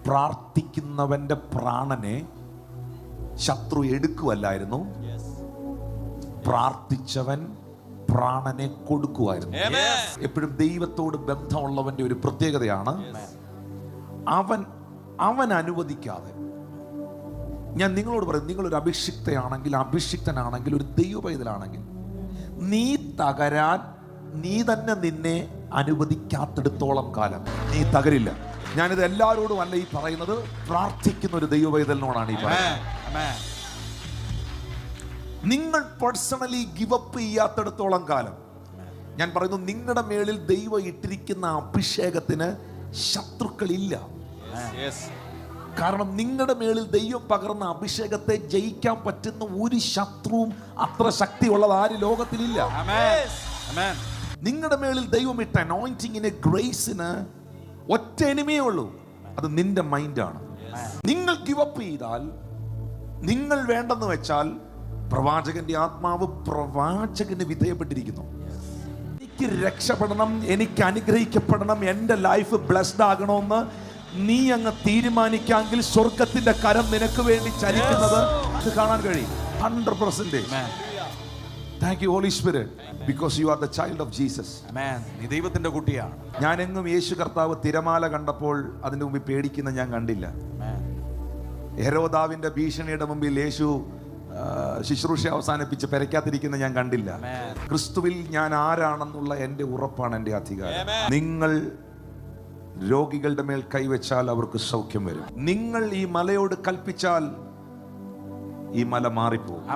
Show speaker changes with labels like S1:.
S1: പ്രാർത്ഥിക്കുന്നവന്റെ പ്രാണനെ ശത്രു എടുക്കുവല്ലായിരുന്നു, പ്രാർത്ഥിച്ചവൻ പ്രാണനെ കൊടുക്കുമായിരുന്നു. എപ്പോഴും ദൈവത്തോട് ബന്ധമുള്ളവന്റെ ഒരു പ്രത്യേകതയാണ് അവൻ അനുവദിക്കാതെ. ഞാൻ നിങ്ങളോട് പറയും, നിങ്ങളൊരു അഭിഷിക്തനാണെങ്കിൽ, ഒരു ദൈവ പൈതലാണെങ്കിൽ, നീ തകരാൻ നീ തന്നെ നിന്നെ അനുവദിക്കാത്തിടത്തോളം കാലം നീ തകരില്ല. ഞാനിത് എല്ലാവരോടും അല്ല ഈ പറയുന്നത്, പ്രാർത്ഥിക്കുന്ന ഒരു ദൈവ പൈതലിനോടാണ് ഈ പറയുന്നത്. നിങ്ങൾ പേഴ്സണലി ഗിവ് അപ്പ് ചെയ്യാത്തിടത്തോളം കാലം ഞാൻ പറയുന്നു, നിങ്ങളുടെ മേളിൽ ദൈവം ഇട്ടിരിക്കുന്ന അഭിഷേകത്തിന് ശത്രുക്കളില്ല. കാരണം നിങ്ങളുടെ മേളിൽ ദൈവം പകർന്ന അഭിഷേകത്തെ ജയിക്കാൻ പറ്റുന്ന ഒരു ശത്രുവും അത്ര ശക്തിയുള്ളത് ആര് ലോകത്തിലില്ല. നിങ്ങളുടെ മേളിൽ ദൈവം ഇട്ട അനോയിന്റിങ്ങിന്, ഗ്രേസിന് ഒറ്റ എനിമയേ ഉള്ളൂ, അത് നിന്റെ മൈൻഡാണ്. നിങ്ങൾ ഗിവ് അപ്പ് ചെയ്താൽ, നിങ്ങൾ വേണ്ടെന്ന് വെച്ചാൽ, പ്രവാചകന്റെ ആത്മാവ് പ്രവാചകന് വിധേയപ്പെട്ടിരിക്കുന്നു. എനിക്ക് രക്ഷപ്പെടണം, എനിക്ക് അനുഗ്രഹിക്കപ്പെടണം, എൻ്റെ ലൈഫ് ബ്ലെസ്ഡ് ആകണമെന്ന് നീ അങ്ങ് തീരുമാനിക്കാമെങ്കിൽ സ്വർഗത്തിന്റെ കരം നിനക്ക് വേണ്ടി ചലിക്കുന്നത് അത് കാണാൻ കഴിയും. 100%. Thank you Holy Spirit, because you are the child of Jesus.
S2: Amen. നീ ദൈവത്തിന്റെ കുട്ടിയാണ്.
S1: ഞാൻ എങ്ങും യേശു കർത്താവ് തിരമാല കണ്ടപ്പോൾ അതിന്റെ മുമ്പിൽ പേടിക്കുന്ന ഞാൻ കണ്ടില്ല. ഹെരോദാവിന്റെ ഭീഷണിയുടെ മുമ്പിൽ യേശു ശുശ്രൂഷ അവസാനിപ്പിച്ച് പെരയ്ക്കാതിരിക്കുന്ന ഞാൻ കണ്ടില്ല. ക്രിസ്തുവിൽ ഞാൻ ആരാണെന്നുള്ള എൻ്റെ ഉറപ്പാണ് എൻ്റെ അധികാരം. നിങ്ങൾ രോഗികളുടെ മേൽ കൈവച്ചാൽ അവർക്ക് സൗഖ്യം വരും. നിങ്ങൾ ഈ മലയോട് കൽപ്പിച്ചാൽ ഈ മല മാറിപ്പോകും.